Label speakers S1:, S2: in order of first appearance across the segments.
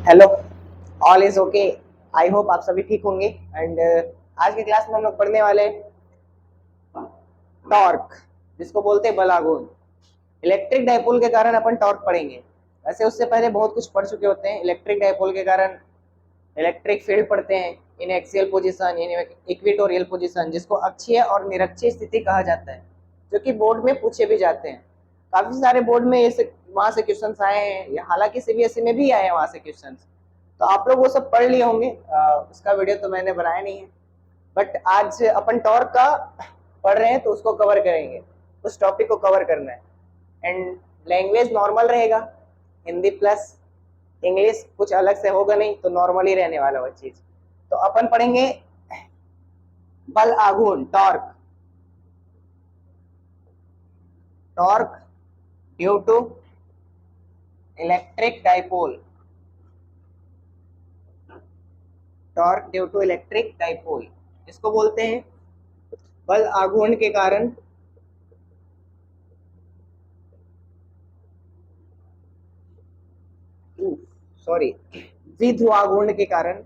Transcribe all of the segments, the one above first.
S1: Hello, all is okay. I hope आप सभी ठीक होंगे। एंड आज की क्लास में हम लोग पढ़ने वाले टॉर्क, जिसको बोलते हैं बल आघूर्ण। इलेक्ट्रिक डायपोल के कारण अपन टॉर्क पढ़ेंगे। वैसे उससे पहले बहुत कुछ पढ़ चुके होते हैं। इलेक्ट्रिक डायपोल के कारण इलेक्ट्रिक फील्ड पढ़ते हैं, इन एक्सियल पोजीशन, इन इक्वेटोरियल पोजीशन, जिसको अक्षीय और निरक्षीय स्थिति कहा जाता है, जो कि बोर्ड में पूछे भी जाते हैं। काफी सारे बोर्ड में ऐसे वहां से क्वेश्चंस आए हैं, हालांकि सीबीएसई में भी आए हैं वहां से क्वेश्चंस। तो आप लोग वो सब पढ़ लिए होंगे। उसका वीडियो तो मैंने बनाया नहीं है, बट आज अपन टॉर्क का पढ़ रहे हैं तो उसको कवर करेंगे। उस टॉपिक को कवर करना है। एंड लैंग्वेज नॉर्मल रहेगा, हिंदी प्लस इंग्लिश, कुछ अलग से होगा नहीं, तो नॉर्मल ही रहने वाला वो चीज। तो अपन पढ़ेंगे बल आघूर्ण, torque. Torque due to electric dipole. Torque due to electric dipole, इसको बोलते हैं बल आघूर्ण के कारण सॉरी द्विध्रुवाघूर्ण के कारण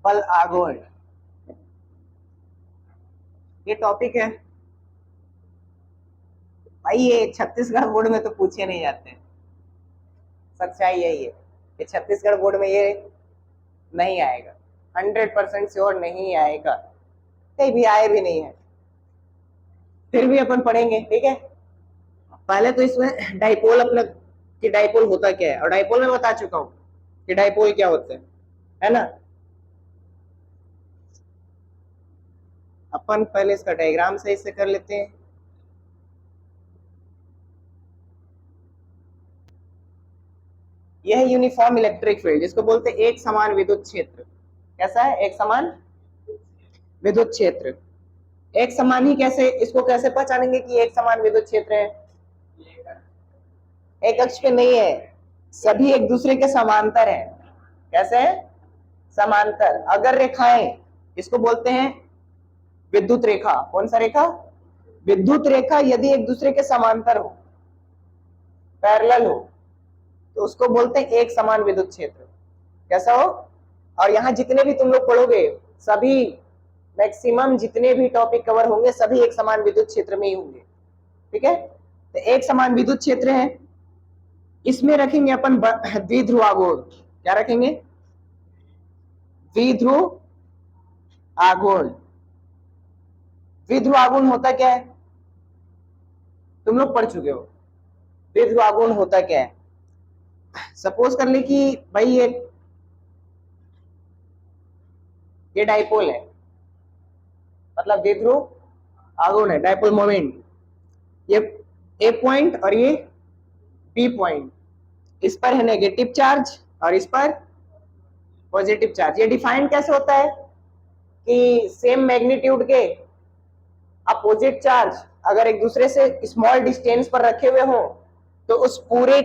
S1: बल आघूर्ण। ये टॉपिक है भाई, ये छत्तीसगढ़ बोर्ड में तो पूछे नहीं जाते हैं। सच्चाई यही है, ये छत्तीसगढ़ बोर्ड में ये नहीं आएगा, 100% श्योर नहीं आएगा, कहीं भी आए भी नहीं है। फिर भी अपन पढ़ेंगे, ठीक है। पहले तो इसमें डाइपोल अपना कि डाइपोल होता क्या है, और डाइपोल में बता चुका हूं कि डाइपोल क्या होता है ना। अपन पहले इसका डायग्राम सही से कर लेते हैं। यह है यूनिफॉर्म इलेक्ट्रिक फील्ड, जिसको बोलते हैं एक समान विद्युत क्षेत्र। कैसा है? एक समान विद्युत क्षेत्र। एक समान ही कैसे, इसको कैसे पहचानेंगे कि एक समान विद्युत क्षेत्र है? एक अक्ष पे नहीं है, सभी एक दूसरे के समांतर है। कैसे है? समांतर। अगर रेखाएं, इसको बोलते हैं विद्युत रेखा। कौन सा रेखा? विद्युत रेखा यदि एक दूसरे के समांतर हो, पैरेलल हो, तो उसको बोलते हैं एक समान विद्युत क्षेत्र। कैसा हो? और यहाँ जितने भी तुम लोग पढ़ोगे, सभी मैक्सिमम जितने भी टॉपिक कवर होंगे, सभी एक समान विद्युत क्षेत्र में ही होंगे। ठीक है, तो एक समान विद्युत क्षेत्र है, इसमें रखेंगे अपन द्विध्रुवाघूर्ण। क्या रखेंगे? द्विध्रुव आघूर्ण। द्विध्रुवाघूर्ण होता क्या है? तुम लोग पढ़ चुके हो। द्विध्रुवाघूर्ण होता क्या है? सपोज कर ले कि भाई ये डाइपोल है, मतलब द्विध्रुव आघूर्ण है, डाइपोल मोमेंट। ये ए पॉइंट और ये बी पॉइंट, इस पर है नेगेटिव चार्ज और इस पर पॉजिटिव चार्ज। ये डिफाइन कैसे होता है कि सेम मैग्नीट्यूड के अपोजिट चार्ज अगर एक दूसरे से स्मॉल डिस्टेंस पर रखे हुए हो, तो उस पूरे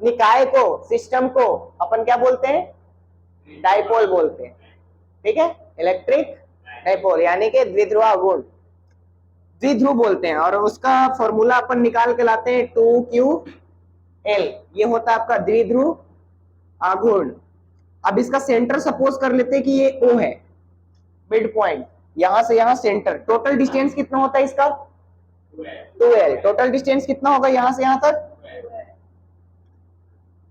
S1: निकाय को, सिस्टम को अपन क्या बोलते हैं? डाइपोल बोलते हैं। ठीक है, इलेक्ट्रिक डाइपोल यानी कि द्विध्रुवाघूर्ण, द्विध्रुव बोलते हैं। और उसका फॉर्मूला अपन निकाल के लाते हैं 2ql। ये होता है आपका द्विध्रुव आघूर्ण। अब इसका सेंटर सपोज कर लेते हैं कि ये O है, मिड पॉइंट, यहां से यहां सेंटर। टोटल डिस्टेंस कितना होता है इसका? 2l। टोटल डिस्टेंस कितना होगा यहां से यहां तक?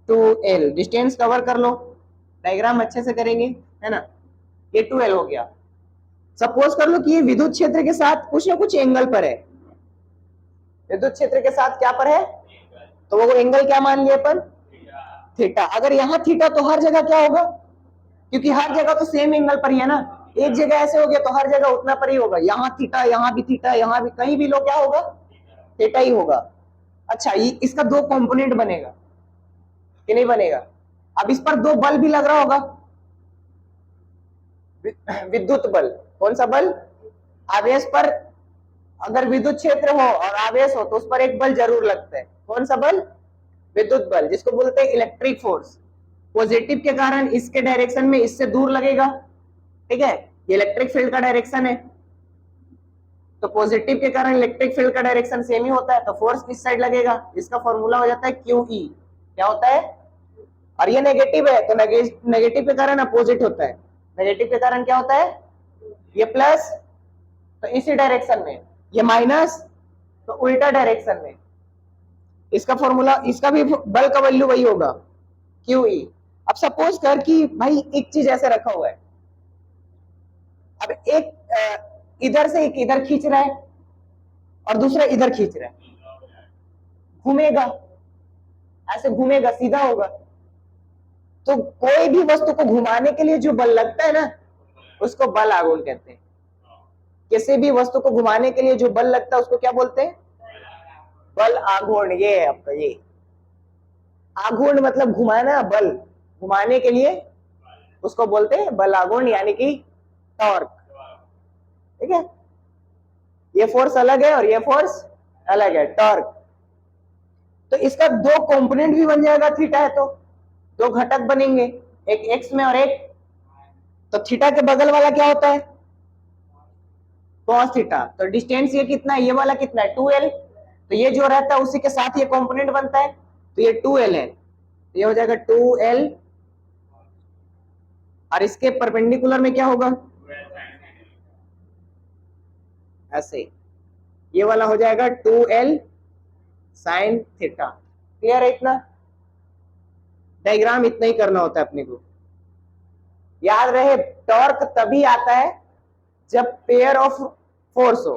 S1: 2l। डिस्टेंस कवर कर लो, डायग्राम अच्छे से करेंगे, है ना। ये 2l हो गया। सपोज कर लो कि ये विद्युत क्षेत्र के साथ कुछ ना कुछ एंगल पर है। विद्युत क्षेत्र के साथ क्या पर है? तो वो एंगल क्या मान लिया अपन? थीटा। अगर यहाँ थीटा, तो हर जगह क्या होगा? क्योंकि हर जगह तो सेम एंगल पर ही है ना। एक जगह ऐसे हो गया तो हर जगह उतना पर ही होगा। यहाँ थीटा, यहाँ भी थीटा, यहाँ भी, कहीं भी लो क्या होगा? थीटा ही होगा। अच्छा, इसका दो कंपोनेंट बनेगा कि नहीं बनेगा? अब इस पर दो बल भी लग रहा होगा, विद्युत बल। कौन सा बल? आवेश पर। अगर विद्युत क्षेत्र हो और आवेश हो, तो उस पर एक बल जरूर लगता है। कौन सा बल? विद्युत बल, जिसको बोलते हैं इलेक्ट्रिक फोर्स। पॉजिटिव के कारण इसके डायरेक्शन में इससे दूर लगेगा। ठीक है, ये इलेक्ट्रिक फील्ड का डायरेक्शन है। तो पॉजिटिव के कारण इलेक्ट्रिक फील्ड का डायरेक्शन सेम ही होता है, तो फोर्स किस साइड लगेगा, इसका फॉर्मूला हो जाता है QE। क्या होता है, और ये नेगेटिव है तो नेगेटिव के कारण अपोजिट होता है, नेगेटिव के कारण क्या होता है, ये प्लस तो इसी डायरेक्शन में, ये माइनस तो उल्टा डायरेक्शन में। इसका फॉर्मूला, इसका भी बल का वैल्यू वही होगा QE। अब सपोज कर कि भाई एक चीज ऐसे रखा हुआ है, अब एक इधर से एक इधर खींच रहा है और दूसरा इधर खींच रहा है, घूमेगा, ऐसे घूमेगा, सीधा होगा। तो कोई भी वस्तु को घुमाने के लिए जो बल लगता है ना, उसको बल आघूर्ण कहते हैं। किसी भी वस्तु को घुमाने के लिए जो बल लगता है उसको क्या बोलते हैं, बल आघूर्ण। ये है आपका, ये आघूर्ण मतलब घुमाना, बल घुमाने के लिए उसको बोलते हैं बल आघूर्ण, यानी कि टॉर्क। ठीक है, ये फोर्स अलग है और ये फोर्स अलग है, टॉर्क। तो इसका दो कंपोनेंट भी बन जाएगा, थीटा है तो दो घटक बनेंगे, एक एक्स में और एक, तो थीटा के बगल वाला क्या होता है, cos थीटा। तो डिस्टेंस ये कितना है, ये वाला कितना है 2l, तो ये जो रहता है उसी के साथ ये कंपोनेंट बनता है, तो ये 2l है, तो ये हो जाएगा 2l, और इसके परपेंडिकुलर में क्या होगा, ऐसे ये वाला हो जाएगा 2l sin थीटा। क्लियर है, इतना डायग्राम इतना ही करना होता है अपने को। याद रहे, टॉर्क तभी आता है जब पेयर ऑफ फोर्स हो,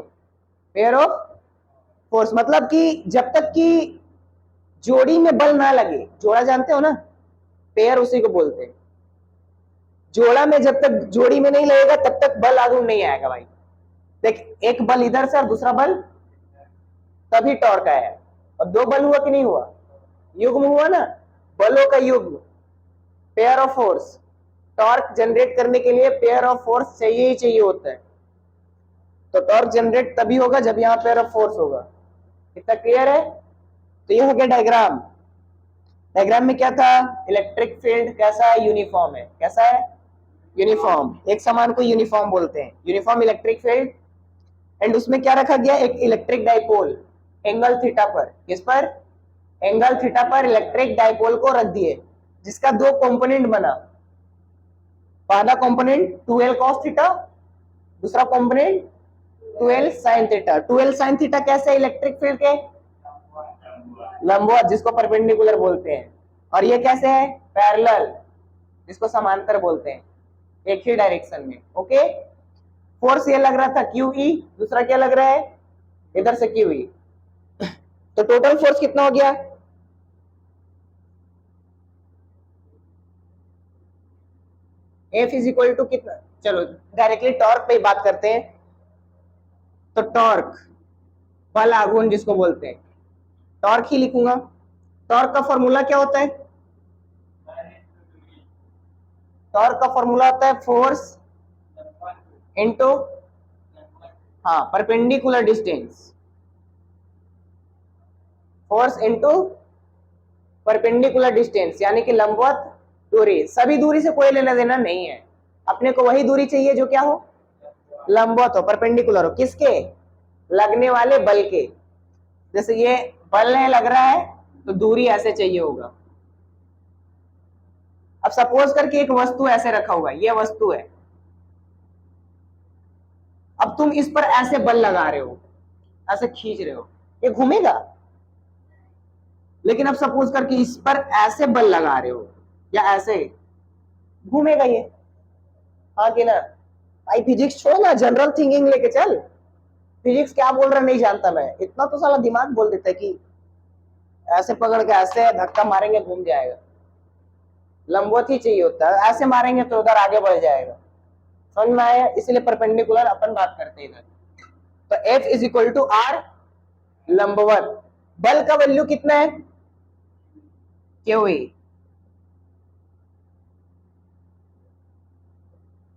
S1: पेयर ऑफ फोर्स मतलब कि जब तक कि जोड़ी में बल ना लगे, जोड़ा जानते हो ना, पेयर उसी को बोलते हैं। जोड़ा में जब तक जोड़ी में नहीं लगेगा तब तक बल आघूर्ण नहीं आएगा भाई। देख, एक बल इधर से और दूसरा बल, तभी टॉर्क आया। और दो बल हुआ कि नहीं हुआ, युग्म हुआ ना, बलों का युग्म, pair of force. Torque generate करने के लिए पेयर ऑफ फोर्स चाहिए ही चाहिए होता है, तो टॉर्क जनरेट तभी होगा जब यहाँ पेयर ऑफ फोर्स होगा। इतना क्लियर है। तो ये हो गया डायग्राम। डायग्राम में क्या था, इलेक्ट्रिक फील्ड कैसा है, यूनिफॉर्म है, कैसा है, यूनिफॉर्म, एक समान को यूनिफॉर्म बोलते हैं, यूनिफॉर्म इलेक्ट्रिक फील्ड। एंड उसमें क्या रखा गया, एक इलेक्ट्रिक डाइपोल एंगल थीटा पर, किस पर, एंगल थीटा पर इलेक्ट्रिक डाइपोल को रख दिए, जिसका दो कंपोनेंट बना, पहला कंपोनेंट 2l cos थीटा, दूसरा component 2l sin theta. 2l sin theta कैसे, इलेक्ट्रिक फील्ड के लंबवत, जिसको परपेंडिकुलर बोलते हैं, और ये कैसे है, पैरेलल, जिसको समांतर बोलते हैं, एक ही डायरेक्शन में। ओके, फोर्स ये लग रहा था QE, दूसरा क्या लग रहा है, इधर से QE, तो टोटल फोर्स कितना हो गया, F इज इक्वल टू कितना, चलो डायरेक्टली टॉर्क पे ही बात करते हैं। तो टॉर्क, बल आघूर्ण जिसको बोलते हैं, टॉर्क ही लिखूंगा। टॉर्क का फॉर्मूला क्या होता है, टॉर्क का फॉर्मूला होता है फोर्स इनटू, हाँ, perpendicular distance, force into perpendicular distance, यानी कि लंबवत दूरी। सभी दूरी से कोई लेना देना नहीं है, अपने को वही दूरी चाहिए जो क्या हो, लंबवत हो, परपेंडिकुलर हो, किसके, लगने वाले बल के। जैसे ये बल नहीं लग रहा है तो दूरी ऐसे चाहिए होगा। अब सपोज करके एक वस्तु ऐसे रखा हुआ है, ये वस्तु है, अब तुम इस पर ऐसे बल लगा रहे हो, ऐसे खींच रहे हो, ये घूमेगा। लेकिन अब सपोज करके इस पर ऐसे बल लगा रहे हो या ऐसे, घूमेगा ये, हाँ कि ना। भाई फिजिक्स छोड़ ना, जनरल थिंकिंग लेके चल। फिजिक्स क्या बोल रहा नहीं जानता मैं, इतना तो साला दिमाग बोल देता है कि ऐसे पकड़ के ऐसे धक्का मारेंगे घूम जाएगा। लंबवत ही चाहिए होता है, ऐसे मारेंगे तो उधर आगे बढ़ जाएगा। समझ में आया, इसलिए परपेंडिकुलर अपन बात करते हैं इधर। तो F is equal to R, लंबवत, बल का वैल्यू कितना है, QE,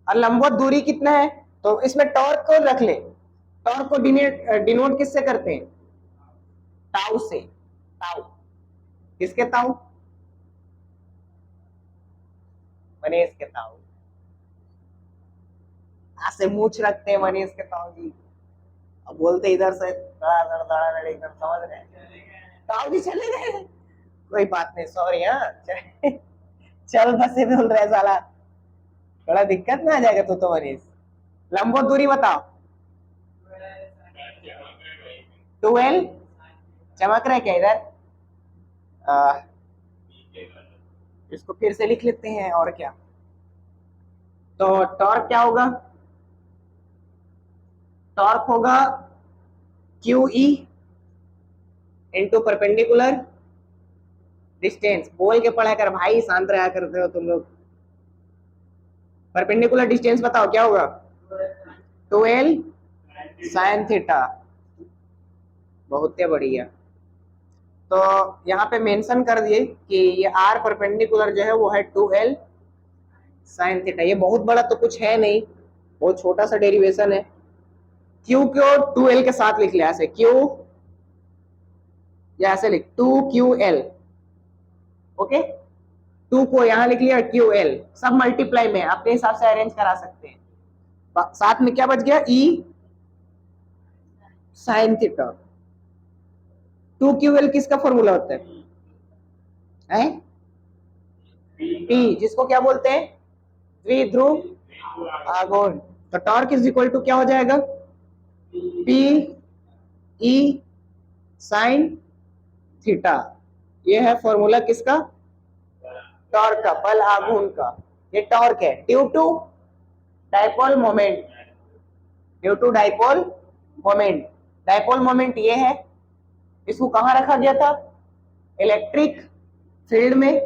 S1: और लंबवत दूरी कितना है, तो इसमें टॉर्क को रख ले। टॉर्क को डिनोट किससे करते हैं, टाउ से, टाउ, किसके ताऊ, मनीष के ताऊ, ऐसे मूछ रखते हैं मनीष के ताऊ जी। अब बोलते इधर से धड़ाधड़ धड़ाधड़ एकदम, समझ रहे हैं? ताऊ जी चले गए, कोई बात नहीं, सॉरी। हाँ चल बसे में बोल रहे साला, बड़ा दिक्कत में आ जाएगा तू तो मनीष। लंबवत दूरी बताओ। 12 चमक रहा है क्या इधर? इसको फिर से लिख लेते हैं, और क्या। तो टॉर्क क्या होगा? टॉर्क होगा Q E into perpendicular distance. बोल के पढ़ा कर भाई, शांत रहा करते हो तुम लोग। परपेंडिकुलर डिस्टेंस बताओ क्या होगा? 12 साइन थीटा। बहुत बढ़िया। तो यहाँ पे मेंशन कर दिए कि ये आर परपेंडिकुलर जो है वो है 2l साइन थीटा। ये बहुत बड़ा तो कुछ है नहीं, बहुत छोटा सा डेरिवेशन है। क्यू को 2l के साथ लिख लिया, ऐसे क्यू, या ऐसे लिख 2ql। ओके, 2 को यहाँ लिख लिया, ql सब मल्टीप्लाई में अपने हिसाब से अरेंज करा सकते हैं। साथ में क्या बच गया? e sine theta. 2ql किसका फॉर्मूला होता है? P, जिसको क्या बोलते हैं? द्विध्रुव आघूर्ण। तो टॉर्क इज इक्वल टू क्या हो जाएगा? P E sine theta. ये है फॉर्मूला किसका? टॉर्क का, बल आघूर्ण का। ये टॉर्क है due to dipole moment, due to dipole moment. Dipole moment ये है, इसको कहां रखा गया था? इलेक्ट्रिक फील्ड में,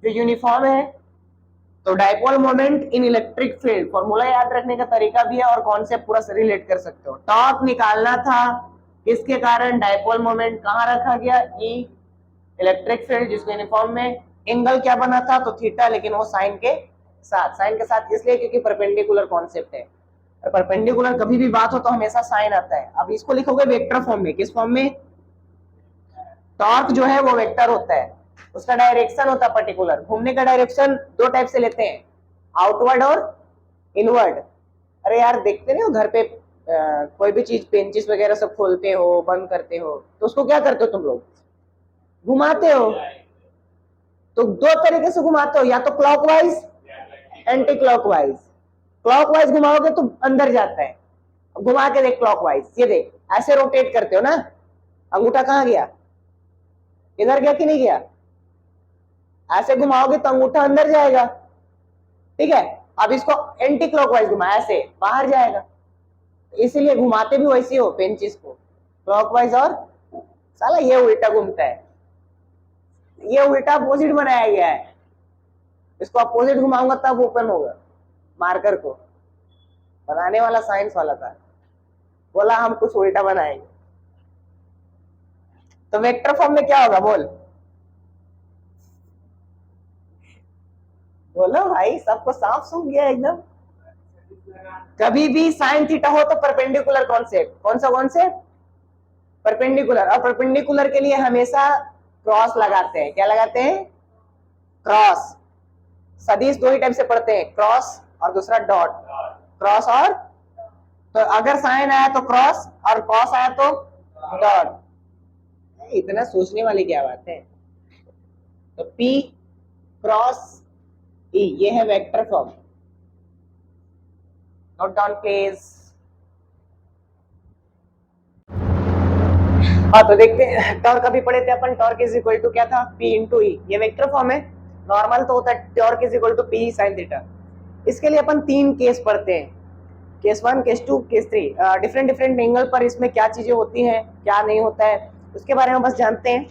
S1: जो यूनिफॉर्म है। तो dipole moment in electric field, formula याद रखने का तरीका भी है और कॉन्सेप्ट पूरा से रिलेट कर सकते हो। टॉर्क निकालना था, किसके कारण? डाइपोल मोमेंट कहां रखा गया? ई इलेक्ट्रिक फील्ड, जिसको यूनिफॉर्म में। एंगल क्या बना था? तो थीटा, लेकिन वो साइन के साथ। साइन के साथ इसलिए क्योंकि परपेंडिकुलर कॉन्सेप्ट है। परपेंडिकुलर कभी भी बात हो तो हमेशा साइन आता है। अब इसको लिखोगे वेक्टर फॉर्म में। किस फॉर्म में? टॉर्क जो है वो वेक्टर होता है, उसका डायरेक्शन होता है पर्टिकुलर। घूमने का डायरेक्शन दो टाइप से लेते हैं, आउटवर्ड और इनवर्ड। अरे यार देखते नहीं हो घर पे कोई भी चीज, पेंचिस वगैरह सब खोलते हो, बंद करते हो, तो उसको क्या करते हो तुम लोग? घुमाते हो। तो दो तरीके से घुमाते हो, या तो क्लॉकवाइज, एंटी क्लॉकवाइज। क्लॉकवाइज घुमाओगे तो अंदर जाता है, घुमा के देख क्लॉकवाइज, ये देख ऐसे रोटेट करते हो ना। अंगूठा कहाँ गया? इधर गया कि नहीं गया? ऐसे घुमाओगे तो अंगूठा अंदर जाएगा, ठीक है। अब इसको एंटी क्लॉकवाइज घुमाया, ऐसे बाहर जाएगा। इसीलिए घुमाते भी वैसे हो पेंचिस को, क्लॉकवाइज। और साला ये उल्टा घूमता है, ये उल्टा अपोजिट बनाया गया है। इसको अपोजिट घुमाऊंगा तब ओपन होगा। मार्कर को बनाने वाला साइंस वाला था, बोला हम कुछ उल्टा बनाएंगे। तो वेक्टर फॉर्म में क्या होगा? बोलो भाई, सबको साफ सुन गया एकदम। कभी भी साइन थीटा हो तो परपेंडिकुलर कॉन्सेप्ट। कौन सा कॉन्सेप्ट? परपेंडिकुलर। और परपेंडिकुलर के लिए हमेशा क्रॉस लगाते हैं। क्या लगाते हैं? क्रॉस। सदिश दो ही टाइप से पढ़ते हैं, क्रॉस और दूसरा डॉट। क्रॉस और, तो अगर साइन आया तो क्रॉस और कॉस आया तो डॉट। इतना सोचने वाली क्या बात है। तो P क्रॉस E, ये है vector form. Note down please. हाँ, तो देखते हैं टॉर्क अभी पढ़े थे अपन। टॉर्क इज इक्वल टू क्या था? P into E. ये वेक्टर फॉर्म है। नॉर्मल तो होता है torque is equal to P sine theta. इसके लिए अपन 3 केस पढ़ते हैं, case 1, case 2, case 3। Different different angle पर इसमें क्या चीजें होती हैं, क्या नहीं होता है, उसके बारे में बस जानते हैं।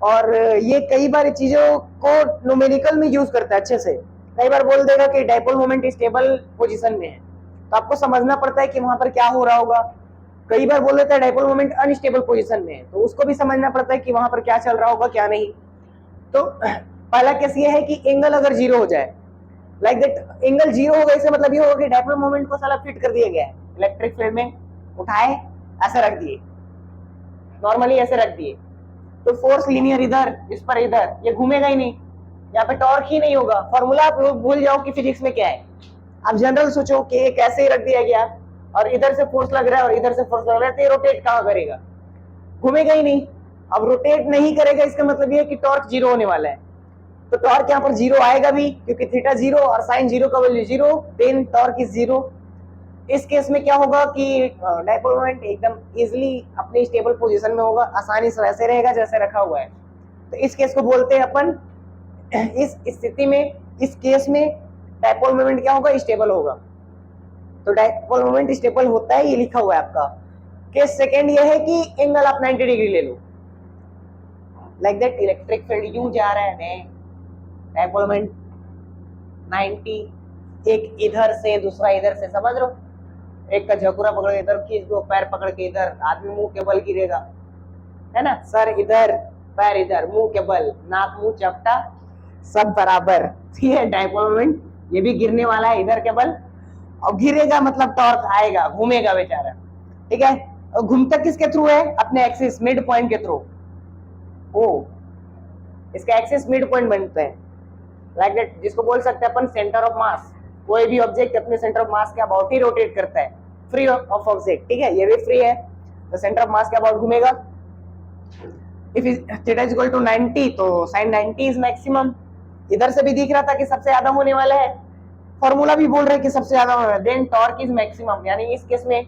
S1: और ये कई बार चीजों को न्यूमेरिकल में यूज करता है अच्छे से। कई बार बोल देगा कि डाइपोल मोमेंट स्टेबल पोजीशन में है, तो आपको समझना पड़ता है कि वहां पर क्या हो रहा होगा। कई बार बोल देता है डाइपोल मोमेंट अनस्टेबल पोजीशन में है, तो उसको भी समझना पड़ता है कि वहां पर क्या चल रहा होगा क्या नहीं। तो पहला केस ये है कि एंगल अगर जीरो हो जाए, लाइक दैट, एंगल जीरो होगा, इससे मतलब ये होगा कि डाइपोल मोमेंट को साला फिट कर दिया गया है इलेक्ट्रिक फील्ड में। उठाए ऐसे रख दिए, नॉर्मली ऐसे रख दिए, तो फोर्स लीनियर इधर, इस पर इधर, ये घूमेगा ही नहीं, यहाँ पे टॉर्क ही नहीं होगा। फॉर्मूला आप भूल जाओ कि फिजिक्स में क्या है। आप जनरल सोचो कि एक ऐसे ही रख दिया गया, और इधर से फोर्स लग रहा है और इधर से फोर्स लग रहा है, तो ये रोटेट कहाँ करेगा? घूमेगा ही नहीं। अब रोटेट नहीं करेगा इसका मतलब ये है कि टॉर्क जीरो होने वाला है। तो टॉर्क यहाँ पर जीरो आएगा भी, क्योंकि थीटा जीरो और साइन जीरो का value zero, then torque is zero. इस केस में क्या होगा कि डाइपोल मोमेंट एकदम इजीली अपनी स्टेबल पोजीशन में होगा, आसानी से वैसे रहेगा जैसे रखा हुआ है। तो इस केस को बोलते हैं अपन, इस स्थिति में, इस केस में डाइपोल मोमेंट क्या होगा? स्टेबल होगा। तो डाइपोल मोमेंट स्टेबल होता है, ये लिखा हुआ है आपका। केस सेकेंड ये है कि एंगल आप 90 डिग्री ले लो, लाइक दैट इलेक्ट्रिक फील्ड यूं जा रहा है, डाइपोल मोमेंट 90, एक इधर से दूसरा इधर से, समझ रहे हो? एक का झकुरा पकड़ के इधर खींच दो, पैर पकड़ के इधर, आदमी मुंह के बल गिरेगा, है ना? सर इधर, पैर इधर, मुंह के बल, नाक मुंह चपटा सब बराबर, ठीक है? डाइपोल मोमेंट ये भी गिरने वाला है इधर के बल, और गिरेगा मतलब टॉर्क आएगा, घूमेगा बेचारा, ठीक है? और घूमता किसके थ्रू है? अपने एक्सिस मिड पॉइंट के थ्रू। ओ, इसका एक्सिस मिड पॉइंट बनता है, लाइक दैट, जिसको बोल सकते हैं अपन सेंटर ऑफ मास। कोई भी ऑब्जेक्ट अपने सेंटर ऑफ मास के अबाउट ही रोटेट करता है, फ्री ऑफ ऑब्जेक्ट, ठीक है? ये भी फ्री है, तो सेंटर ऑफ मास के अबाउट घूमेगा। If theta is equal to 90, तो sin 90 इज मैक्सिमम। इधर से भी दिख रहा था कि सबसे ज्यादा होने वाला है, फॉर्मूला भी बोल रहे हैं कि सबसे ज्यादा होने वाला है, देन टॉर्क इज मैक्सिमम, यानी इस केस में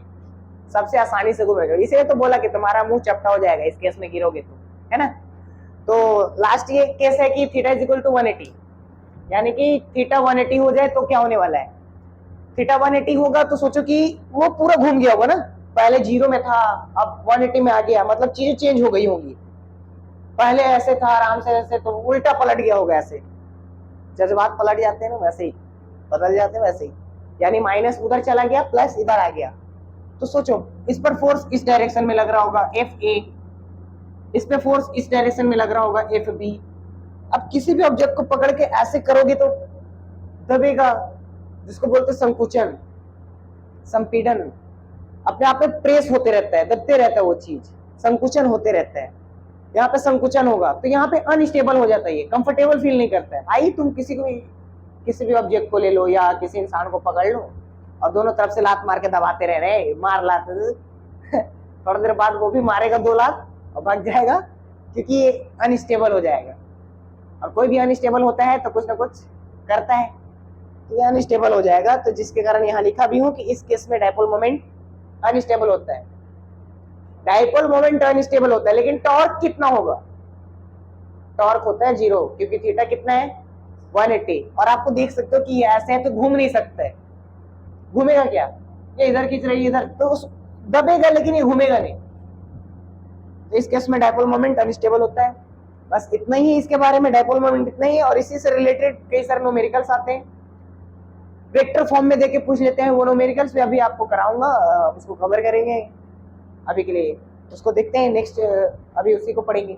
S1: सबसे आसानी से घूमेगा। इसीलिए तो बोला कि तुम्हारा मुंह चपटा हो जाएगा इस केस में गिरोगे तो, है ना? तो लास्ट ये केस है कि थीटा इज इक्वल टू 180, यानी कि थीटा 180 हो जाए तो क्या होने वाला है? थीटा 180 होगा तो सोचो कि वो पूरा घूम गया होगा ना, पहले जीरो में था अब 180 में आ गया, मतलब चीजें चेंज हो गई होंगी। पहले ऐसे था आराम से, ऐसे तो उल्टा पलट गया होगा, ऐसे जज्बात पलट जाते हैं ना, वैसे ही बदल जाते हैं, वैसे ही, यानी माइनस उधर चला गया, प्लस इधर आ गया। तो सोचो इस पर फोर्स इस डायरेक्शन में लग रहा होगा FA, इस पे फोर्स इस डायरेक्शन में लग रहा होगा FB। अब किसी भी ऑब्जेक्ट को पकड़ के ऐसे करोगे तो दबेगा, जिसको बोलते हैं संकुचन, संपीड़न, अपने आप में प्रेस होते रहता है, दबते रहता है वो चीज, संकुचन होते रहता है। यहाँ पे संकुचन होगा तो यहाँ पे अनस्टेबल हो जाता है, ये कंफर्टेबल फील नहीं करता है। आई तुम किसी भी ऑब्जेक्ट को ले लो या किसी इंसान को पकड़ लो और दोनों तरफ से लात मार के दबाते रह रहे, मार लात थोड़ी देर बाद वो भी मारेगा 2 लात और भाग जाएगा, क्योंकि ये अनस्टेबल हो जाएगा। और कोई भी अनस्टेबल होता है तो कुछ ना कुछ करता है, तो ये अनस्टेबल हो जाएगा। तो जिसके कारण यहाँ लिखा भी हूँ कि इस केस में डाइपोल मोमेंट अनस्टेबल होता है। डाइपोल मोमेंट अनस्टेबल होता है, लेकिन टॉर्क कितना होगा? टॉर्क होता है 0, क्योंकि थीटा कितना है? 180। और आपको देख सकते हो कि ये ऐसे है तो घूम नहीं सकता है, घूमेगा क्या? ये इधर खींच रही है इधर, तो दबेगा लेकिन ये घूमेगा नहीं। तो इस केस में डाइपोल मोमेंट अनस्टेबल होता है। बस इतना ही इसके बारे में, डाइपोल मोमेंट इतना ही। और इसी से रिलेटेड कई सारे न्यूमेरिकल्स आते हैं, वेक्टर फॉर्म में देके पूछ लेते हैं, वो न्यूमेरिकल्स भी अभी आपको कराऊंगा, उसको कवर करेंगे। अभी के लिए उसको देखते हैं, नेक्स्ट अभी उसी को पढ़ेंगे।